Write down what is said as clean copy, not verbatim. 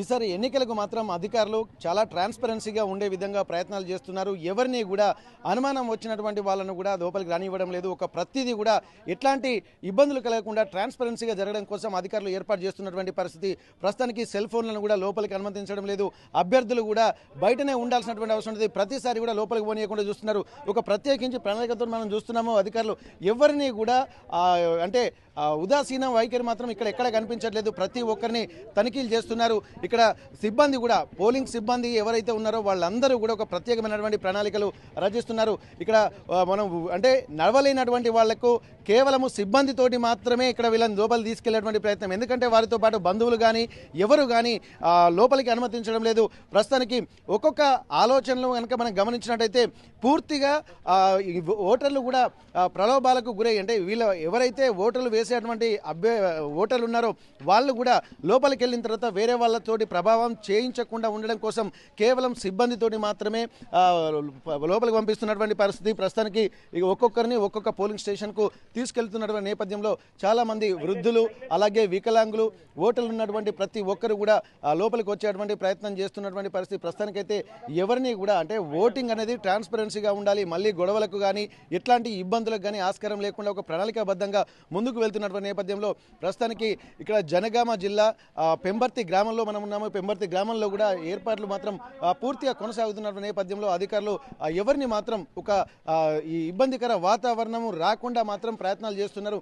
ఈసారి ఎన్నికలకు మాత్రం అధికారులు చాలా ట్రాన్స్పరెన్సీగా ఉండే విధంగా ప్రయత్నాలు చేస్తున్నారు. ఎవరిని కూడా అనుమానం వచ్చినటువంటి వాళ్ళను కూడా లోపలికి రానివ్వడం లేదు. ఒక ప్రతిదీ కూడా ఎట్లాంటి ఇబ్బందులు కలగకుండా ట్రాన్స్పరెన్సీగా జరగడం కోసం అధికారులు ఏర్పాటు చేస్తున్నటువంటి పరిస్థితి. ప్రస్తుతానికి సెల్ ఫోన్లను కూడా లోపలికి అనుమతించడం లేదు. అభ్యర్థులు కూడా బయటనే ఉండాల్సినటువంటి అవసరం ఉంది. ప్రతిసారి కూడా లోపలికి పోనీయకుండా చూస్తున్నారు. ఒక ప్రత్యేకించి ప్రణాళికతో మనం చూస్తున్నాము. అధికారులు ఎవరిని కూడా అంటే ఉదాసీన వైఖరి మాత్రం ఇక్కడ ఎక్కడ కనిపించట్లేదు. ప్రతి ఒక్కరిని తనిఖీలు చేస్తున్నారు. ఇక్కడ సిబ్బంది కూడా పోలింగ్ సిబ్బంది ఎవరైతే ఉన్నారో వాళ్ళందరూ కూడా ఒక ప్రత్యేకమైనటువంటి ప్రణాళికలు రచిస్తున్నారు. ఇక్కడ మనం అంటే నడవలేనటువంటి వాళ్లకు కేవలము సిబ్బందితోటి మాత్రమే ఇక్కడ వీళ్ళని లోపలికి తీసుకెళ్లేటువంటి ప్రయత్నం. ఎందుకంటే వారితో పాటు బంధువులు కానీ ఎవరు కానీ లోపలికి అనుమతించడం లేదు. ప్రస్తుతానికి ఒక్కొక్క ఆలోచనలు కనుక మనం గమనించినట్టయితే పూర్తిగా ఓటర్లు కూడా ప్రలోభాలకు గురై అంటే వీళ్ళ ఎవరైతే ఓటర్లు వేసేటువంటి ఓటర్లు ఉన్నారో వాళ్ళు కూడా లోపలికి వెళ్ళిన తర్వాత వేరే వాళ్ళతోటి ప్రభావం చేయించకుండా ఉండడం కోసం కేవలం సిబ్బందితోటి మాత్రమే లోపలికి పంపిస్తున్నటువంటి పరిస్థితి. ప్రస్తుతానికి ఒక్కొక్కరిని ఒక్కొక్క పోలింగ్ స్టేషన్కు తీసుకెళ్తున్నటువంటి నేపథ్యంలో చాలామంది వృద్ధులు అలాగే వికలాంగులు ఓటర్లు ఉన్నటువంటి ప్రతి ఒక్కరు కూడా లోపలికి వచ్చేటువంటి ప్రయత్నం చేస్తున్నటువంటి పరిస్థితి. ప్రస్తుతానికైతే ఎవరిని కూడా అంటే ఓటింగ్ అనేది ట్రాన్స్పరెన్సీగా ఉండాలి. మళ్ళీ గొడవలకు కానీ ఎట్లాంటి ఇబ్బందులకు కానీ ఆస్కారం లేకుండా ఒక ప్రణాళికాబద్ధంగా ముందుకు వెళ్తున్నటువంటి నేపథ్యంలో ప్రస్తుతానికి ఇక్కడ జనగామ జిల్లా పెంబర్తి గ్రామంలో మనం ఉన్నాము. పెంబర్తి గ్రామంలో కూడా ఏర్పాట్లు మాత్రం పూర్తిగా కొనసాగుతున్నటువంటి నేపథ్యంలో అధికారులు ఎవరిని మాత్రం ఒక ఈ ఇబ్బందికర వాతావరణం రాకుండా మాత్రం ప్రయత్నాలు చేస్తున్నారు.